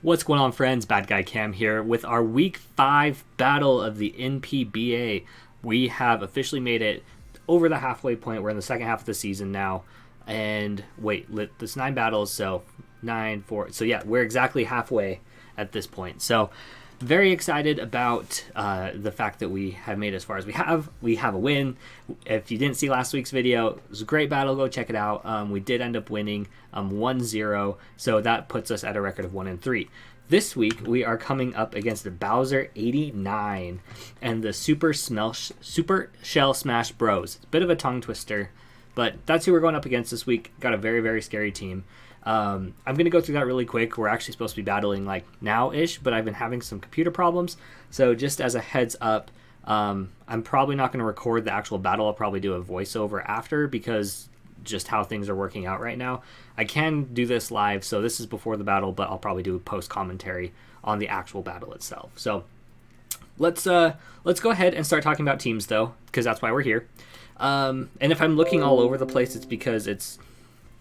What's going on, friends? Bad Guy Cam here with our Week 5 battle of the NPBA. We have officially made it over the halfway point. We're in the second half of the season now. And wait, there's 9 battles, so 9, 4. So yeah, we're exactly halfway at this point. So very excited about the fact that we have made as far as we have. We have a win. If you didn't see last week's video, it was a great battle. Go check it out. We did end up winning 1-0, so that puts us at a record of 1-3. This week we are coming up against the Bowser 89 and the Super Shell Smash Bros. It's a bit of a tongue twister, but that's who we're going up against this week. Got a very, very scary team. I'm going to go through that really quick. We're actually supposed to be battling like now-ish, but I've been having some computer problems. So just as a heads up, I'm probably not going to record the actual battle. I'll probably do a voiceover after because just how things are working out right now. I can do this live, so this is before the battle, but I'll probably do a post commentary on the actual battle itself. So let's go ahead and start talking about teams though, because that's why we're here. And if I'm looking all over the place, it's because it's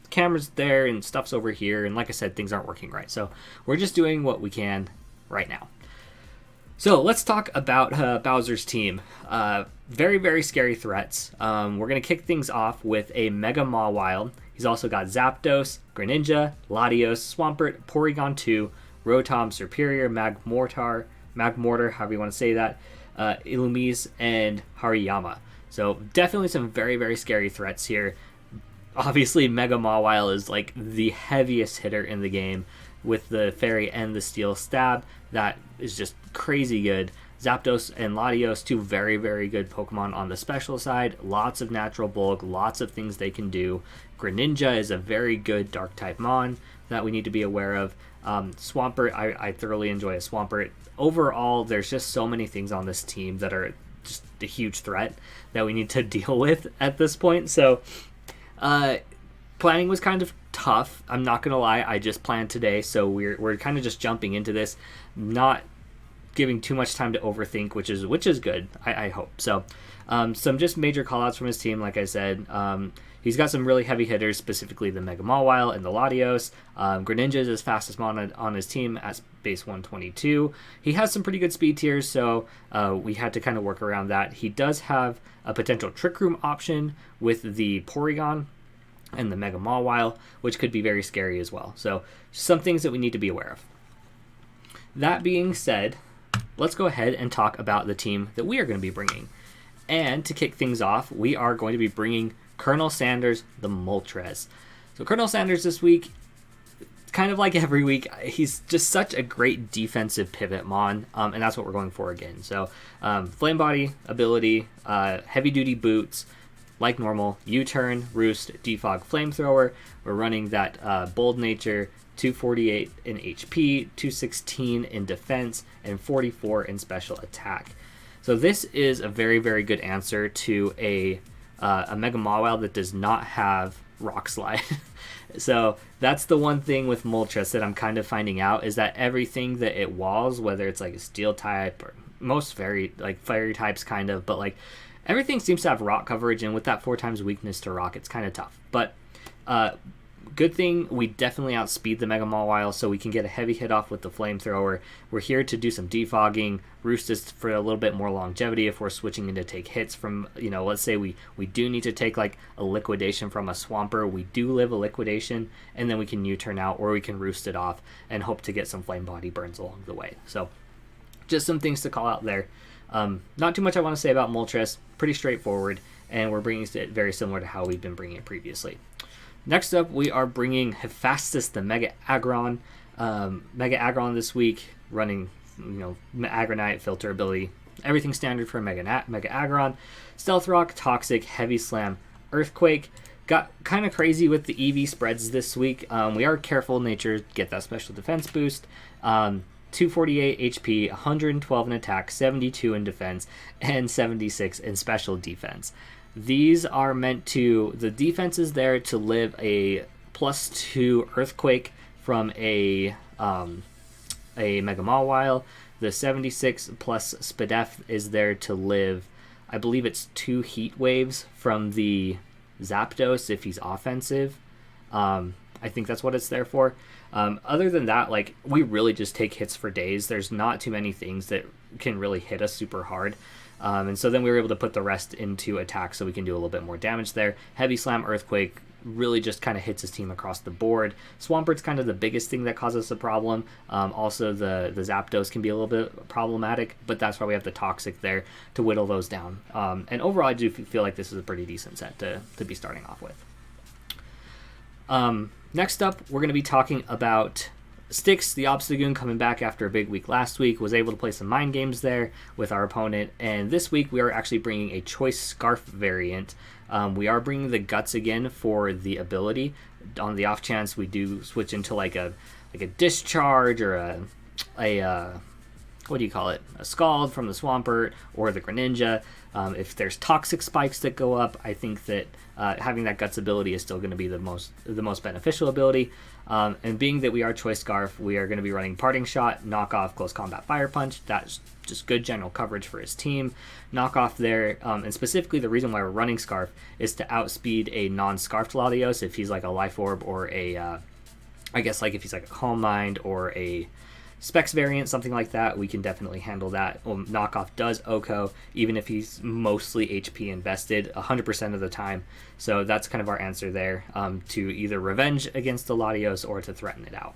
camera's there and stuff's over here, and like I said, things aren't working right, so we're just doing what we can right now. So let's talk about Bowser's team. Very, very scary threats. We're going to kick things off with a Mega Mawile. He's also got Zapdos, Greninja, Latios, Swampert, Porygon 2, Rotom, Superior, Magmortar, however you want to say that, Illumise, and Hariyama. So definitely some very, very scary threats here. Obviously, Mega Mawile is like the heaviest hitter in the game with the Fairy and the Steel Stab. That is just crazy good. Zapdos and Latios, two very, very good Pokemon on the special side. Lots of natural bulk, lots of things they can do. Greninja is a very good Dark-type Mon that we need to be aware of. Swampert, I thoroughly enjoy a Swampert. Overall, there's just so many things on this team that are just a huge threat that we need to deal with at this point. So planning was kind of tough. I'm not gonna lie, I just planned today, so we're kind of just jumping into this, not giving too much time to overthink, which is good. I hope so. Some just major callouts from his team, like I said. He's got some really heavy hitters, specifically the Mega Mawile and the Latios. Greninja is his fastest mon on his team at base 122. He has some pretty good speed tiers, so we had to kind of work around that. He does have a potential Trick Room option with the Porygon and the Mega Mawile, which could be very scary as well. So some things that we need to be aware of. That being said, let's go ahead and talk about the team that we are going to be bringing. And to kick things off, we are going to be bringing Colonel Sanders, the Moltres. So Colonel Sanders this week, kind of like every week, he's just such a great defensive pivot mon, and that's what we're going for again. So Flame Body ability, heavy duty boots, like normal, U-turn, roost, defog, flamethrower. We're running that bold nature, 248 in HP, 216 in defense, and 44 in special attack. So this is a very, very good answer to a Mega Mawile that does not have Rock Slide. So that's the one thing with Moltres that I'm kind of finding out, is that everything that it walls, whether it's like a steel type or most fairy types kind of, but like everything seems to have rock coverage, and with that 4 times weakness to rock, it's kind of tough. But good thing we definitely outspeed the Mega Mawile, so we can get a heavy hit off with the flamethrower. We're here to do some defogging. Roost is for a little bit more longevity if we're switching in to take hits from, let's say we do need to take like a liquidation from a Swampert. We do live a liquidation, and then we can U-turn out, or we can roost it off and hope to get some flame body burns along the way. So just some things to call out there. Not too much I want to say about Moltres. Pretty straightforward, and we're bringing it very similar to how we've been bringing it previously. Next up, we are bringing Hephaestus, the Mega Aggron. Mega Aggron this week, running, Aggronite, filter ability, everything standard for Mega Aggron. Stealth Rock, Toxic, Heavy Slam, Earthquake. Got kind of crazy with the EV spreads this week. We are careful nature, get that special defense boost. 248 HP, 112 in attack, 72 in defense, and 76 in special defense. These are meant to, the defense is there to live a +2 Earthquake from a Mega Mawile. The 76 plus Spadef is there to live, I believe it's 2 Heat Waves from the Zapdos if he's offensive. I think that's what it's there for. Other than that, like, we really just take hits for days. There's not too many things that can really hit us super hard. And so then we were able to put the rest into attack so we can do a little bit more damage there. Heavy Slam, Earthquake really just kind of hits his team across the board. Swampert's kind of the biggest thing that causes a problem. Also, the Zapdos can be a little bit problematic, but that's why we have the Toxic there to whittle those down. And overall, I do feel like this is a pretty decent set to be starting off with. Next up, we're going to be talking about Styx, the Obstagoon, coming back after a big week last week, was able to play some mind games there with our opponent, and this week we are actually bringing a Choice Scarf variant. We are bringing the Guts again for the ability. On the off chance we do switch into like a Discharge or a what do you call it? A Scald from the Swampert or the Greninja. If there's Toxic Spikes that go up, I think that having that Guts ability is still going to be the most beneficial ability. And being that we are Choice Scarf, we are going to be running Parting Shot, Knock Off, Close Combat, Fire Punch. That's just good general coverage for his team. Knock Off there, and specifically the reason why we're running Scarf is to outspeed a non-Scarfed Latios if he's like a Life Orb or a, I guess like if he's like a Calm Mind or a Specs variant, something like that, we can definitely handle that. Knockoff does OHKO, even if he's mostly HP invested 100% of the time. So that's kind of our answer there, to either revenge against the Latios or to threaten it out.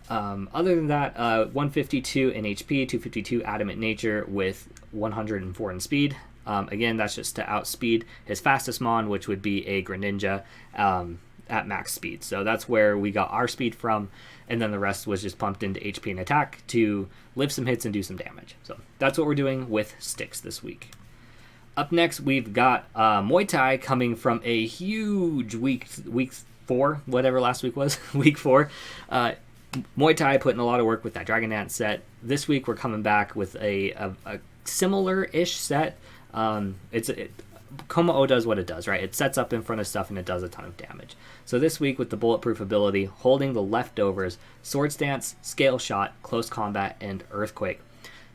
Other than that, 152 in HP, 252 Adamant Nature with 104 in speed. Again, that's just to outspeed his fastest Mon, which would be a Greninja at max speed. So that's where we got our speed from, and then the rest was just pumped into HP and attack to live some hits and do some damage. So that's what we're doing with Styx this week. Up next, we've got Muay Thai coming from a huge week 4, whatever last week was, week 4. Muay Thai putting a lot of work with that Dragon Dance set. This week we're coming back with a similar-ish set. Kommo-o does what it does, right? It sets up in front of stuff and it does a ton of damage. So this week with the Bulletproof ability, holding the leftovers, Swords Dance, Scale Shot, Close Combat, and Earthquake.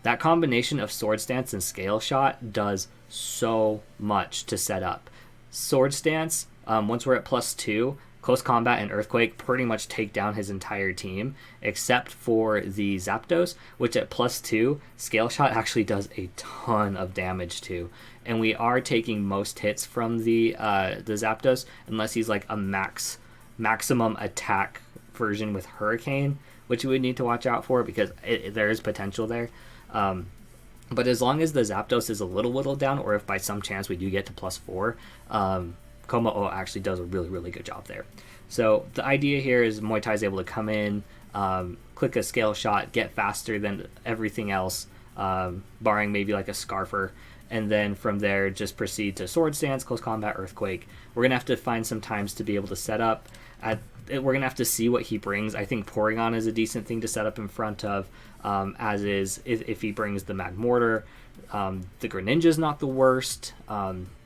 That combination of Swords Dance and Scale Shot does so much to set up. Swords Dance, once we're at +2, Close Combat and Earthquake pretty much take down his entire team, except for the Zapdos, which at +2, Scale Shot actually does a ton of damage to. And we are taking most hits from the Zapdos, unless he's like a maximum attack version with Hurricane, which we would need to watch out for because there is potential there. But as long as the Zapdos is a little whittled down, or if by some chance we do get to +4, Kommo-o actually does a really, really good job there. So the idea here is Muay Thai is able to come in, click a Scale Shot, get faster than everything else, barring maybe like a Scarfer, and then from there just proceed to Sword Stance, Close Combat, Earthquake. We're going to have to find some times to be able to set up. We're going to have to see what he brings. I think Porygon is a decent thing to set up in front of, as is if he brings the Magmortar. The Greninja's not the worst.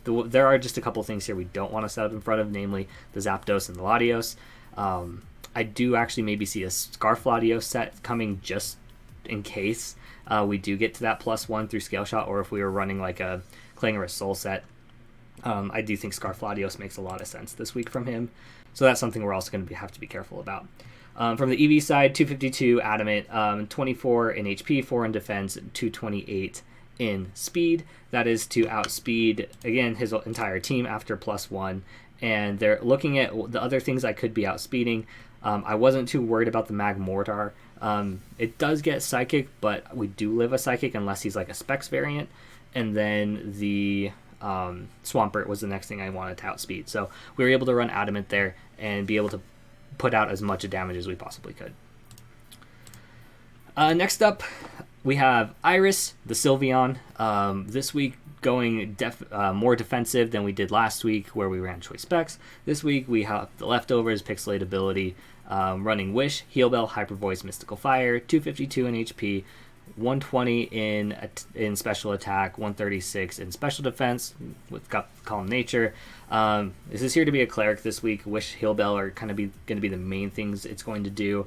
There are just a couple things here we don't want to set up in front of, namely the Zapdos and the Latios. I do actually maybe see a Scarf Latios set coming just in case we do get to that +1 through Scale Shot, or if we were running like a Clangorous Soul set. I do think Scarf Latios makes a lot of sense this week from him. So that's something we're also going to have to be careful about. From the EV side, 252 Adamant, 24 in HP, 4 in defense, 228 in speed. That is to outspeed, again, his entire team after +1. And they're looking at the other things I could be outspeeding. I wasn't too worried about the Magmortar. It does get Psychic, but we do live a Psychic unless he's like a Specs variant. And then the Swampert was the next thing I wanted to outspeed. So we were able to run Adamant there and be able to put out as much damage as we possibly could. Next up, we have Iris, the Sylveon. This week going more defensive than we did last week where we ran Choice Specs. This week we have the leftovers, Pixelate ability, running Wish, Heal Bell, Hyper Voice, Mystical Fire, 252 in HP, 120 in special attack, 136 in special defense with Calm Nature. This is here to be a cleric this week. Wish, Heal Bell are kind of going to be the main things it's going to do.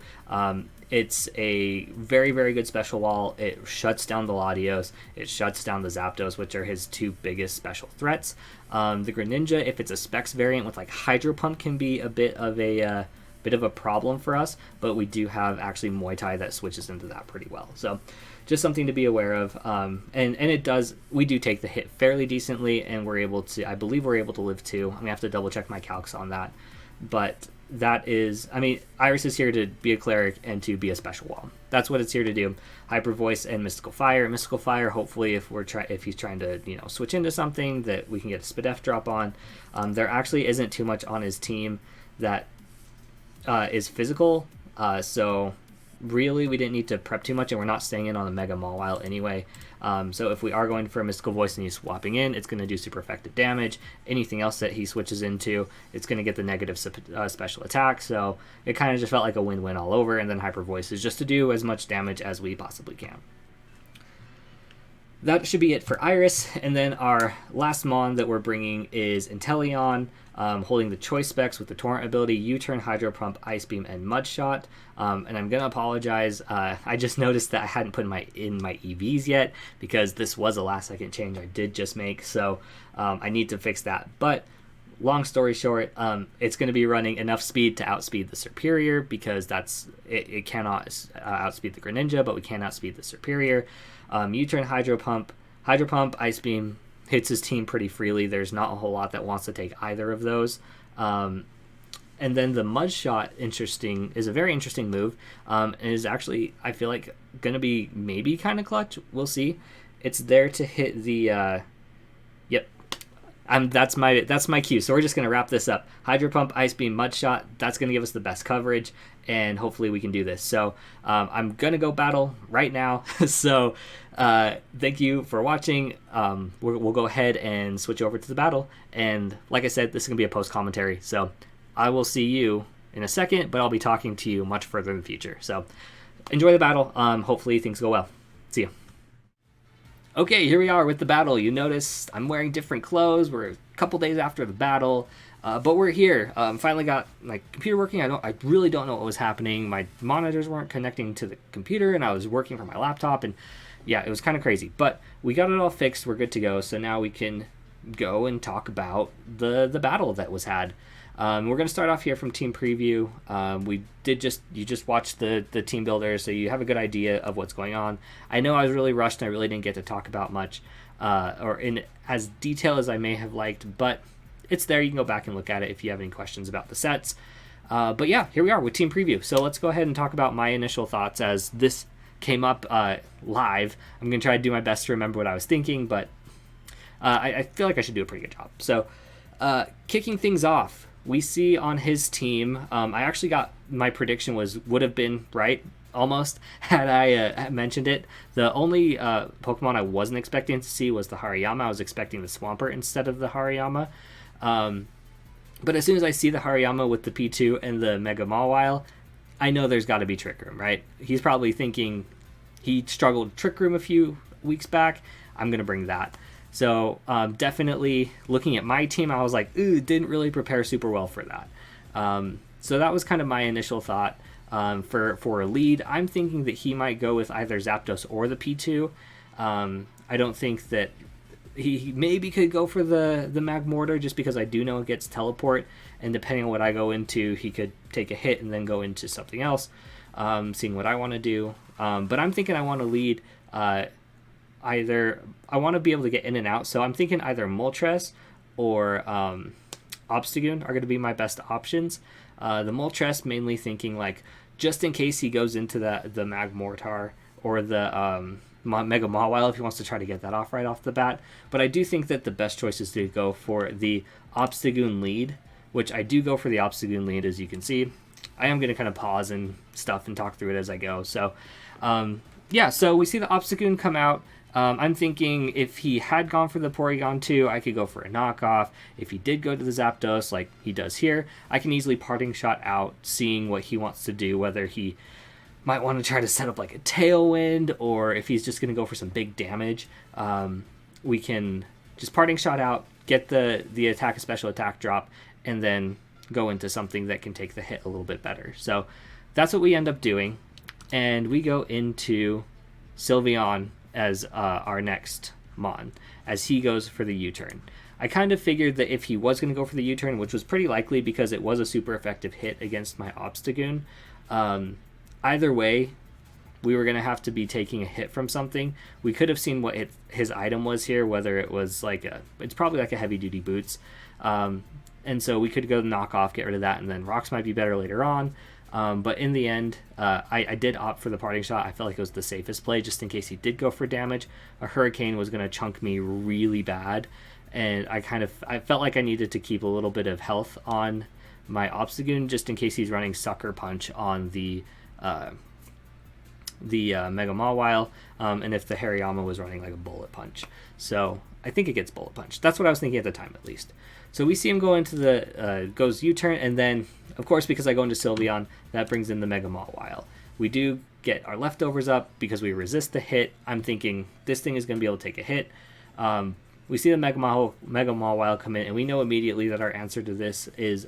It's a very, very good special wall. It shuts down the Latios. It shuts down the Zapdos, which are his two biggest special threats. The Greninja, if it's a Specs variant with like Hydro Pump, can be a bit of a bit of a problem for us, but we do have actually Muay Thai that switches into that pretty well. So just something to be aware of. And it does, we do take the hit fairly decently, and we're able to, I believe we're able to live 2. I'm gonna have to double check my calcs on that. But that is, I mean, Iris is here to be a cleric and to be a special wall. That's what it's here to do. Hyper Voice and Mystical Fire. Mystical Fire, hopefully, if he's trying to, switch into something that we can get a Spadef drop on. There actually isn't too much on his team that is physical. So really, we didn't need to prep too much, and we're not staying in on the Mega Mawile anyway. So if we are going for a Mystical Voice and he's swapping in, it's going to do super effective damage. Anything else that he switches into, it's going to get the negative special attack. So it kind of just felt like a win-win all over. And then Hyper Voice is just to do as much damage as we possibly can. That should be it for Iris. And then our last Mon that we're bringing is Inteleon, holding the choice specs with the Torrent ability, U-Turn, Hydro Pump, Ice Beam, and Mud Shot. And I'm going to apologize. I just noticed that I hadn't put in my EVs yet, because this was a last-second change I did just make. So I need to fix that. But long story short, it's going to be running enough speed to outspeed the Superior, because it cannot outspeed the Greninja, but we can outspeed the Superior. U-Turn, Hydro Pump, Ice Beam hits his team pretty freely. There's not a whole lot that wants to take either of those. And then the Mud Shot is a very interesting move. And is actually, I feel like, going to be maybe kind of clutch. We'll see. It's there to hit the... Yep. That's my cue. So we're just going to wrap this up. Hydro Pump, Ice Beam, Mud Shot. That's going to give us the best coverage, and hopefully we can do this. So I'm going to go battle right now. So thank you for watching. We'll go ahead and switch over to the battle. And like I said, this is going to be a post commentary. So I will see you in a second, but I'll be talking to you much further in the future. So enjoy the battle. Hopefully things go well. See you. Okay, here we are with the battle. You notice I'm wearing different clothes. We're a couple days after the battle, but we're here. Finally got my computer working. I really don't know what was happening. My monitors weren't connecting to the computer, and I was working from my laptop, and yeah, it was kind of crazy. But we got it all fixed. We're good to go. So now we can go and talk about the battle that was had. We're going to start off here from Team Preview. You just watched the team builder, so you have a good idea of what's going on. I know I was really rushed and I really didn't get to talk about much, or in as detail as I may have liked, but it's there. You can go back and look at it if you have any questions about the sets. But yeah, here we are with Team Preview. So let's go ahead and talk about my initial thoughts as this came up live. I'm going to try to do my best to remember what I was thinking, but I feel like I should do a pretty good job. So kicking things off, we see on his team, I actually got my prediction would have been right almost had I mentioned it. The only Pokemon I wasn't expecting to see was the Hariyama. I was expecting the Swampert instead of the Hariyama. But as soon as I see the Hariyama with the P2 and the Mega Mawile, I know there's got to be Trick Room, right? He's probably thinking he struggled with Trick Room a few weeks back. I'm going to bring that. So definitely looking at my team, I was like, ooh, didn't really prepare super well for that. So that was kind of my initial thought for a lead. I'm thinking that he might go with either Zapdos or the P2. I don't think that he maybe could go for the Magmortar, just because I do know it gets Teleport, and depending on what I go into, he could take a hit and then go into something else, seeing what I want to do. But I'm thinking I want to lead... either I want to be able to get in and out, so I'm thinking either Moltres or Obstagoon are going to be my best options. The Moltres mainly thinking like just in case he goes into the Magmortar or the Mega Mawile if he wants to try to get that off right off the bat. But I do think that the best choice is to go for the Obstagoon lead, which I do go for the Obstagoon lead, as you can see. I am going to kind of pause and stuff and talk through it as I go. So yeah, so we see the Obstagoon come out. I'm thinking if he had gone for the Porygon 2, I could go for a knockoff. If he did go to the Zapdos like he does here, I can easily parting shot out, seeing what he wants to do, whether he might want to try to set up like a Tailwind, or if he's just going to go for some big damage. We can just parting shot out, get the attack, a special attack drop, and then go into something that can take the hit a little bit better. So that's what we end up doing. And we go into Sylveon as our next Mon, as he goes for the U-turn. I kind of figured that if he was going to go for the U-turn, which was pretty likely because it was a super effective hit against my Obstagoon, either way, we were going to have to be taking a hit from something. We could have seen what his item was here, whether it was it's probably like a heavy-duty boots. And so we could go knock off, get rid of that, and then rocks might be better later on. But in the end, I did opt for the parting shot. I felt like it was the safest play, just in case he did go for damage. A hurricane was going to chunk me really bad, and I felt like I needed to keep a little bit of health on my Obstagoon, just in case he's running Sucker Punch on the Mega Mawile, and if the Hariyama was running like a Bullet Punch. So I think it gets Bullet Punch. That's what I was thinking at the time, at least. So we see him go into the goes U-turn, and then, of course, because I go into Sylveon, that brings in the Mega Mawile. We do get our leftovers up because we resist the hit. I'm thinking this thing is going to be able to take a hit. We see the Mega Mawile come in, and we know immediately that our answer to this is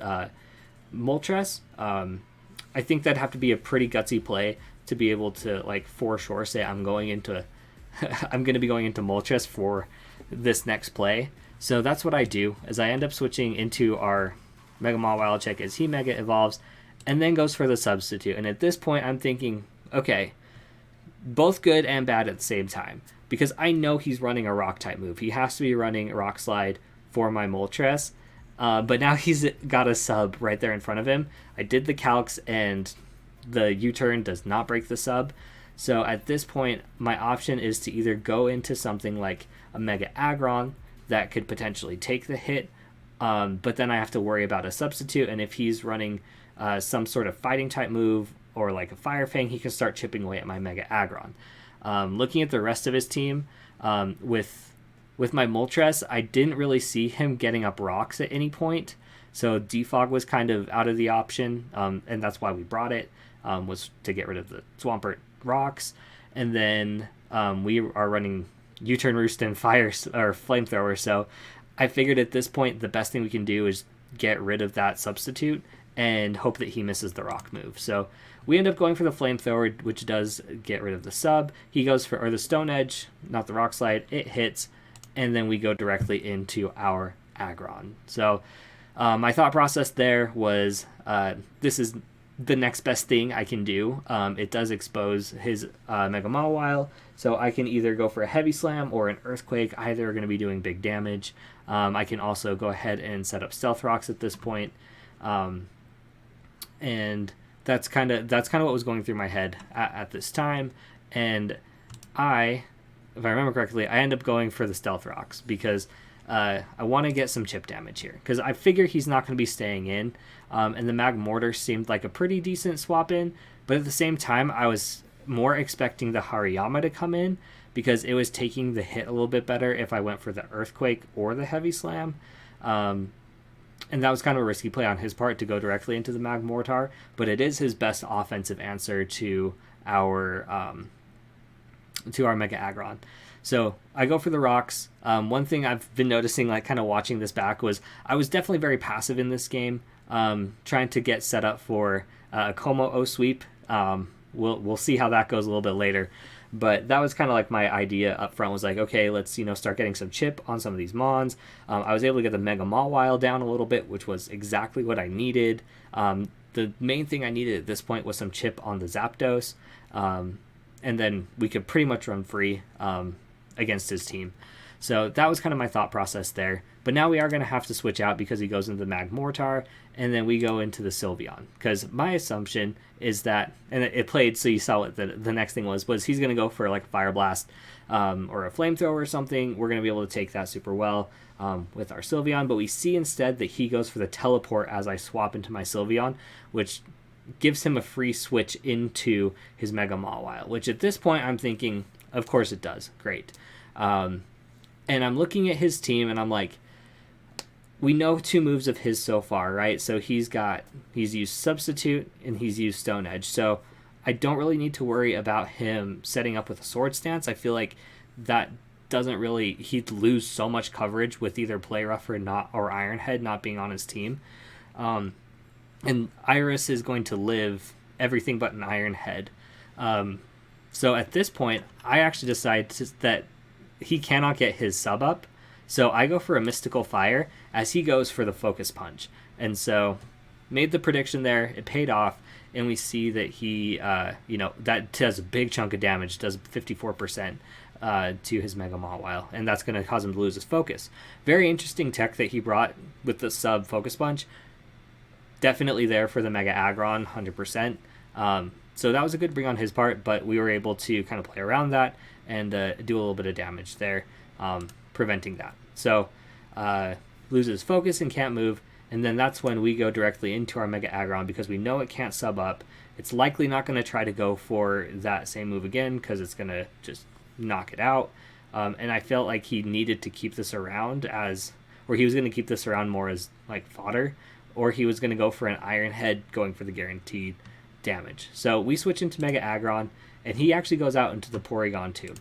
Moltres. I think that'd have to be a pretty gutsy play to be able to, like, for sure say I'm going to be going into Moltres for this next play. So that's what I do, is I end up switching into our Mega Mawile check as he Mega Evolves, and then goes for the substitute. And at this point, I'm thinking, okay, both good and bad at the same time, because I know he's running a Rock-type move. He has to be running Rock Slide for my Moltres, but now he's got a sub right there in front of him. I did the calcs, and the U-turn does not break the sub. So at this point, my option is to either go into something like a Mega Aggron that could potentially take the hit, but then I have to worry about a substitute, and if he's running some sort of fighting type move or like a Fire Fang, he can start chipping away at my Mega Aggron. Looking at the rest of his team, with my Moltres, I didn't really see him getting up rocks at any point, so Defog was kind of out of the option, and that's why we brought it, was to get rid of the Swampert rocks. And then we are running U-turn Roost and Fire or Flamethrower, so I figured at this point the best thing we can do is get rid of that substitute and hope that he misses the rock move. So we end up going for the Flamethrower, which does get rid of the sub. He goes for the Stone Edge, not the Rock Slide. It hits, and then we go directly into our Aggron. So my thought process there was this is the next best thing I can do. It does expose his Mega Mawile, so I can either go for a Heavy Slam or an Earthquake. Either are going to be doing big damage. I can also go ahead and set up Stealth Rocks at this point. And that's kind of what was going through my head at this time. And if I remember correctly, I end up going for the Stealth Rocks because I want to get some chip damage here, because I figure he's not going to be staying in, and the Mag Mortar seemed like a pretty decent swap in, but at the same time I was more expecting the Hariyama to come in because it was taking the hit a little bit better if I went for the Earthquake or the Heavy Slam, and that was kind of a risky play on his part to go directly into the Mag Mortar, but it is his best offensive answer to our Mega Aggron. So I go for the rocks. One thing I've been noticing, like kind of watching this back, was I was definitely very passive in this game, trying to get set up for a Como O sweep. We'll see how that goes a little bit later, but that was kind of like my idea up front, was like, okay, let's start getting some chip on some of these Mons. I was able to get the Mega Mawile down a little bit, which was exactly what I needed. The main thing I needed at this point was some chip on the Zapdos, and then we could pretty much run free against his team. So that was kind of my thought process there. But now we are going to have to switch out because he goes into the Mag Mortar, and then we go into the Sylveon. Because my assumption is that, and it played, so you saw what the next thing was he's going to go for like a Fire Blast or a Flamethrower or something. We're going to be able to take that super well with our Sylveon. But we see instead that he goes for the Teleport as I swap into my Sylveon, which gives him a free switch into his Mega Mawile, which at this point I'm thinking, of course it does. Great. And I'm looking at his team, and I'm like, we know two moves of his so far, right? So he's used Substitute, and he's used Stone Edge. So I don't really need to worry about him setting up with a Sword Stance. I feel like that doesn't really, he'd lose so much coverage with either Play Rough or Iron Head not being on his team. And Iris is going to live everything but an Iron Head. So at this point, I actually decide that he cannot get his sub up, So I go for a Mystical Fire as he goes for the Focus Punch. And so made the prediction there. It paid off. And we see that he, that does a big chunk of damage, does 54% to his Mega Mawile. And that's going to cause him to lose his focus. Very interesting tech that he brought with the sub Focus Punch. Definitely there for the Mega Aggron, 100%. So that was a good bring on his part, but we were able to kind of play around that and do a little bit of damage there, preventing that. So loses focus and can't move, and then that's when we go directly into our Mega Aggron because we know it can't sub up. It's likely not going to try to go for that same move again because it's going to just knock it out. And I felt like he needed to keep this around or he was going to keep this around more as like fodder, or he was going to go for an Iron Head going for the guaranteed damage. So we switch into Mega Aggron, and he actually goes out into the Porygon 2,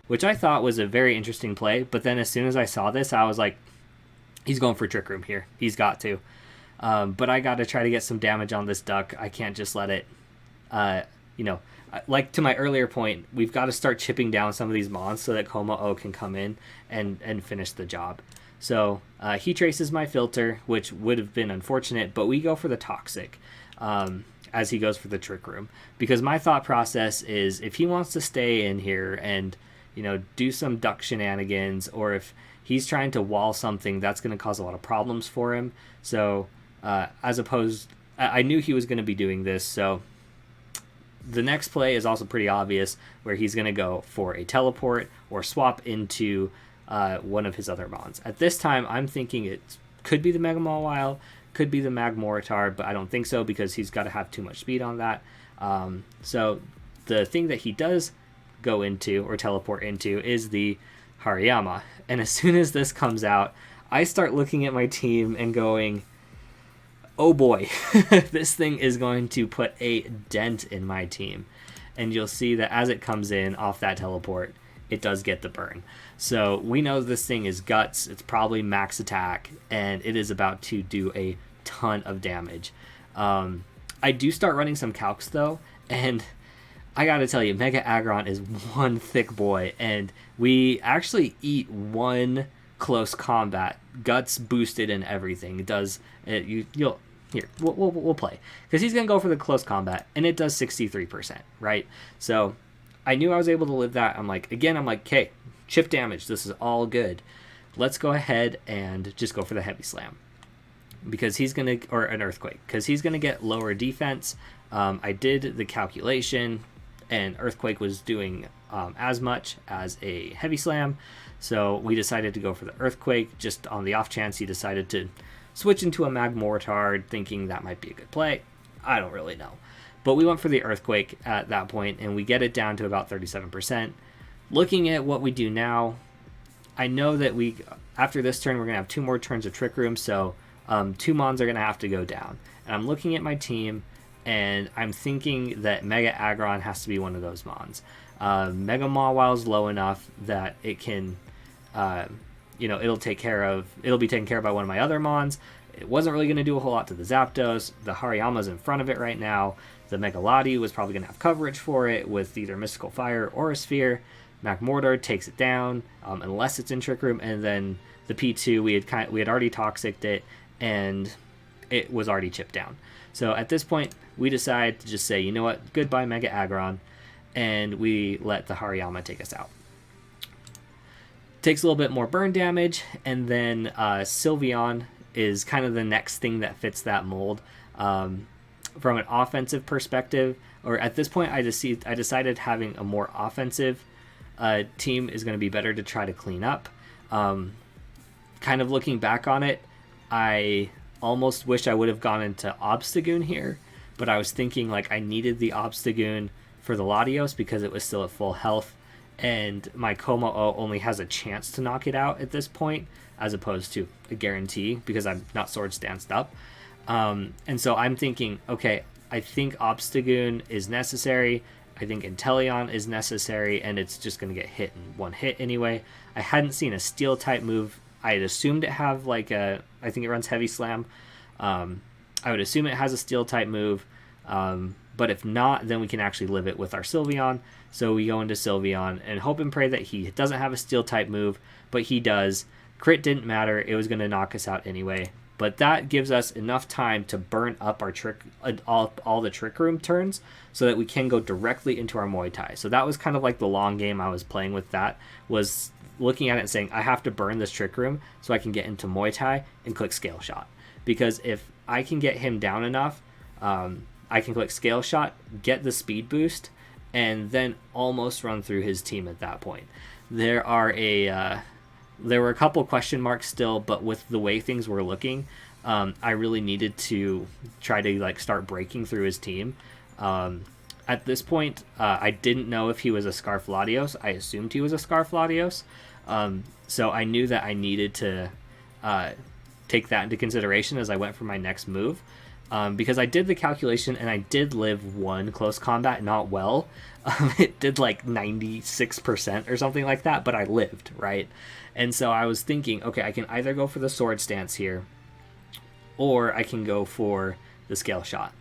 which I thought was a very interesting play. But then as soon as I saw this, I was like, he's going for Trick Room here. He's got to. But I got to try to get some damage on this duck. I can't just let it, like to my earlier point, we've got to start chipping down some of these mons so that Como-O can come in and finish the job. So he traces my filter, which would have been unfortunate, but we go for the Toxic as he goes for the Trick Room. Because my thought process is if he wants to stay in here and, do some duck shenanigans, or if he's trying to wall something, that's going to cause a lot of problems for him. So I knew he was going to be doing this, so the next play is also pretty obvious, where he's going to go for a teleport or swap into one of his other mons. At this time, I'm thinking it could be the Mega Mawile, could be the Magmortar, but I don't think so because he's got to have too much speed on that. So the thing that he does go into or teleport into is the Hariyama. And as soon as this comes out, I start looking at my team and going, oh boy, this thing is going to put a dent in my team. And you'll see that as it comes in off that teleport, it does get the burn. So we know this thing is guts. It's probably max attack, and it is about to do a ton of damage. I do start running some calcs though, and I gotta tell you, Mega Aggron is one thick boy, and we actually eat one close combat, guts boosted and everything. It does it. We'll play because he's gonna go for the close combat, and it does 63%, right? So I knew I was able to live that. I'm like, okay, chip damage. This is all good. Let's go ahead and just go for the Heavy Slam because he's gonna, or an Earthquake, because he's gonna get lower defense. I did the calculation, and Earthquake was doing as much as a Heavy Slam, so we decided to go for the Earthquake just on the off chance he decided to switch into a Magmortar, thinking that might be a good play. I don't really know. But we went for the Earthquake at that point, and we get it down to about 37%. Looking at what we do now, I know that after this turn, we're going to have 2 more turns of Trick Room, so 2 mons are going to have to go down. And I'm looking at my team, and I'm thinking that Mega Aggron has to be one of those mons. Mega Mawile is low enough that it can, it'll be taken care of by one of my other mons. It wasn't really going to do a whole lot to the Zapdos. The Hariyama's in front of it right now. The Mega Latios was probably going to have coverage for it with either Mystical Fire or a Sphere. Magmortar takes it down unless it's in Trick Room, and then the P2 we had already Toxic'd it, and it was already chipped down. So at this point, we decide to just say, you know what, goodbye Mega Aggron, and we let the Hariyama take us out. Takes a little bit more burn damage, and then Sylveon is kind of the next thing that fits that mold. From an offensive perspective, or at this point, I decided having a more offensive team is going to be better to try to clean up. Kind of looking back on it, I almost wish I would have gone into Obstagoon here, but I was thinking like I needed the Obstagoon for the Latios because it was still at full health, and my Como-O only has a chance to knock it out at this point, as opposed to a guarantee because I'm not Sword Stanced up. And so I'm thinking, okay, I think Obstagoon is necessary. I think Inteleon is necessary, and it's just going to get hit in one hit anyway. I hadn't seen a Steel type move. I had assumed it have I think it runs Heavy Slam. I would assume it has a Steel type move. But if not, then we can actually live it with our Sylveon. So we go into Sylveon and hope and pray that he doesn't have a Steel type move, but he does. Crit didn't matter. It was going to knock us out anyway. But that gives us enough time to burn up our trick, all the trick room turns, so that we can go directly into our Muay Thai. So that was kind of like the long game I was playing with. That was looking at it and saying, I have to burn this trick room so I can get into Muay Thai and click scale shot. Because if I can get him down enough, I can click scale shot, get the speed boost, and then almost run through his team at that point. There were a couple question marks still, but with the way things were looking, I really needed to try to like start breaking through his team. At this point, I didn't know if he was a Scarf Latios. I assumed he was a Scarf Latios. So I knew that I needed to take that into consideration as I went for my next move. Because I did the calculation and I did live one close combat, not well. It did like 96% or something like that, but I lived, right? And so I was thinking, okay, I can either go for the sword stance here, or I can go for the scale shot.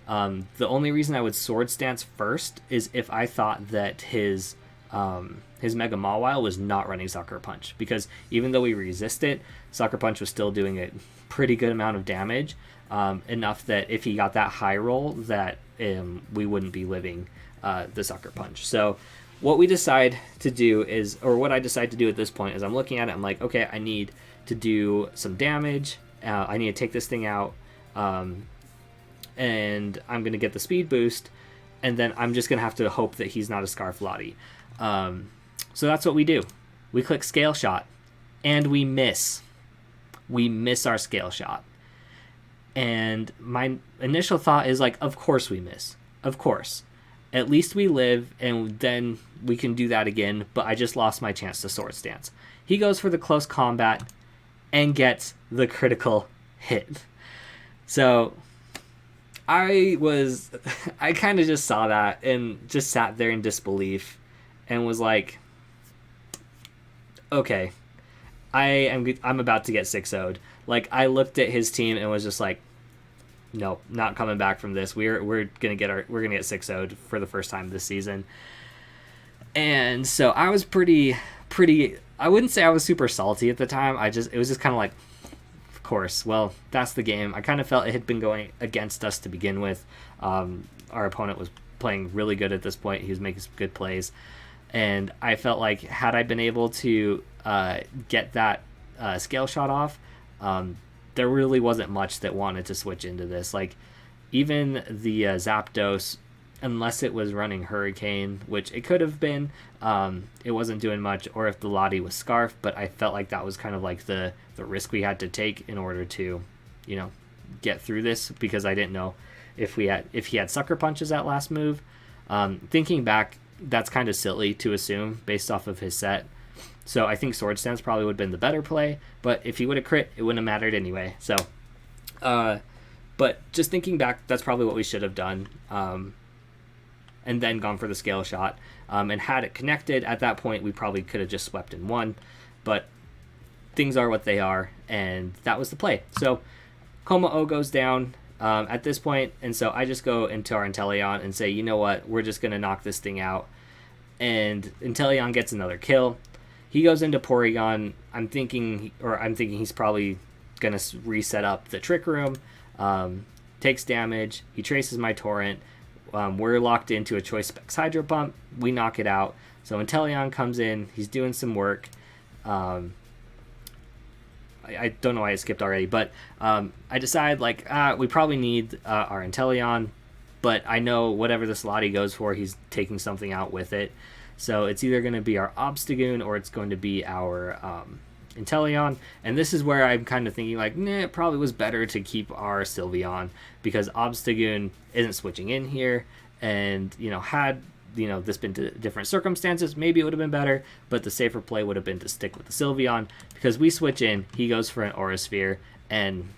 The only reason I would sword stance first is if I thought that his Mega Mawile was not running Sucker Punch, because even though we resist it, Sucker Punch was still doing a pretty good amount of damage, enough that if he got that high roll, that we wouldn't be living the Sucker Punch. So what we decide to do is, or what I decide to do at this point is, I'm looking at it, I'm like, okay, I need to do some damage, I need to take this thing out, and I'm going to get the speed boost, and then I'm just going to have to hope that he's not a Scarf Lottie. So that's what we do. We click scale shot, and we miss. We miss our scale shot. And my initial thought is like, of course we miss. Of course. At least we live, and then we can do that again, but I just lost my chance to sword stance. He goes for the close combat and gets the critical hit. So I kind of just saw that and just sat there in disbelief and was like, okay, I'm about to get 6-0'd. Like, I looked at his team and was just like, nope, not coming back from this. We're gonna get 6-0'd for the first time this season. And so I was pretty. I wouldn't say I was super salty at the time. It was just kind of like, of course. Well, that's the game. I kind of felt it had been going against us to begin with. Our opponent was playing really good at this point. He was making some good plays, and I felt like had I been able to get that scale shot off, there really wasn't much that wanted to switch into this. Like, even the Zapdos, unless it was running Hurricane, which it could have been, it wasn't doing much, or if the Lottie was Scarf, but I felt like that was kind of like the risk we had to take in order to, get through this, because I didn't know if he had Sucker Punches at last move. Thinking back, that's kind of silly to assume based off of his set. So I think Sword Stance probably would have been the better play, but if he would have crit, it wouldn't have mattered anyway. So, but just thinking back, that's probably what we should have done, and then gone for the scale shot. And had it connected at that point, we probably could have just swept and won. But things are what they are, and that was the play. So Como-O goes down at this point, and so I just go into our Inteleon and say, you know what, we're just going to knock this thing out. And Inteleon gets another kill. He goes into Porygon. I'm thinking he's probably going to reset up the Trick Room. Takes damage. He traces my Torrent. We're locked into a Choice Specs Hydro Pump. We knock it out. So Inteleon comes in. He's doing some work. I don't know why I skipped already, but I decide, we probably need our Inteleon, but I know whatever this Lottie goes for, he's taking something out with it. So it's either going to be our Obstagoon or it's going to be our Inteleon. And this is where I'm kind of thinking, it probably was better to keep our Sylveon, because Obstagoon isn't switching in here. And, had this been to different circumstances, maybe it would have been better, but the safer play would have been to stick with the Sylveon, because we switch in, he goes for an Aura Sphere, and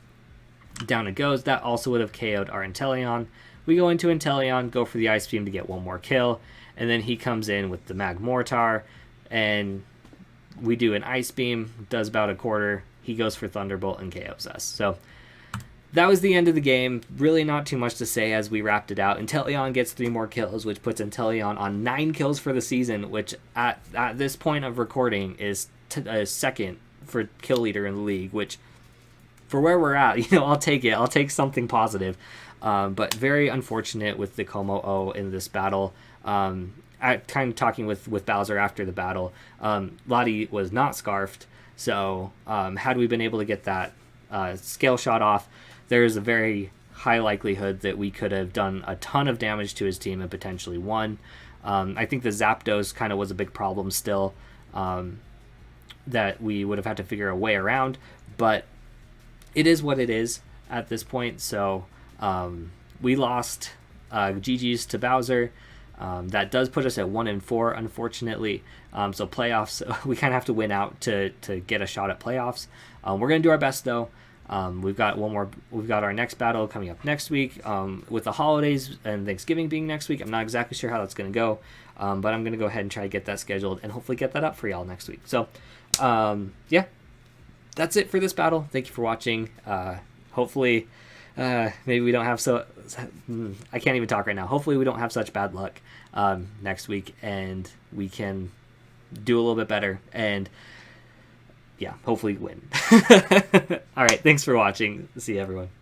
down it goes. That also would have KO'd our Inteleon. We go into Inteleon, go for the Ice Beam to get one more kill, and then he comes in with the Magmortar, and we do an Ice Beam, does about a quarter, he goes for Thunderbolt and KOs us. So that was the end of the game. Really not too much to say as we wrapped it out. Inteleon gets 3 more kills, which puts Inteleon on 9 kills for the season, which at this point of recording is second for kill leader in the league, which for where we're at, I'll take it. I'll take something positive. But very unfortunate with the Como-O in this battle. Kind of talking with Bowser after the battle, Lottie was not scarfed, so had we been able to get that scale shot off, there's a very high likelihood that we could have done a ton of damage to his team and potentially won. I think the Zapdos kind of was a big problem still, that we would have had to figure a way around, but it is what it is at this point. So we lost GG's to Bowser. That does put us at 1-4, unfortunately. So playoffs, we kind of have to win out to get a shot at playoffs. We're gonna do our best though. We've got one more. We've got our next battle coming up next week. With the holidays and Thanksgiving being next week, I'm not exactly sure how that's gonna go, but I'm gonna go ahead and try to get that scheduled and hopefully get that up for y'all next week. So, yeah, that's it for this battle. Thank you for watching. Hopefully. Maybe we don't have I can't even talk right now. Hopefully we don't have such bad luck next week, and we can do a little bit better, and yeah, hopefully win. All right, thanks for watching. See you, everyone.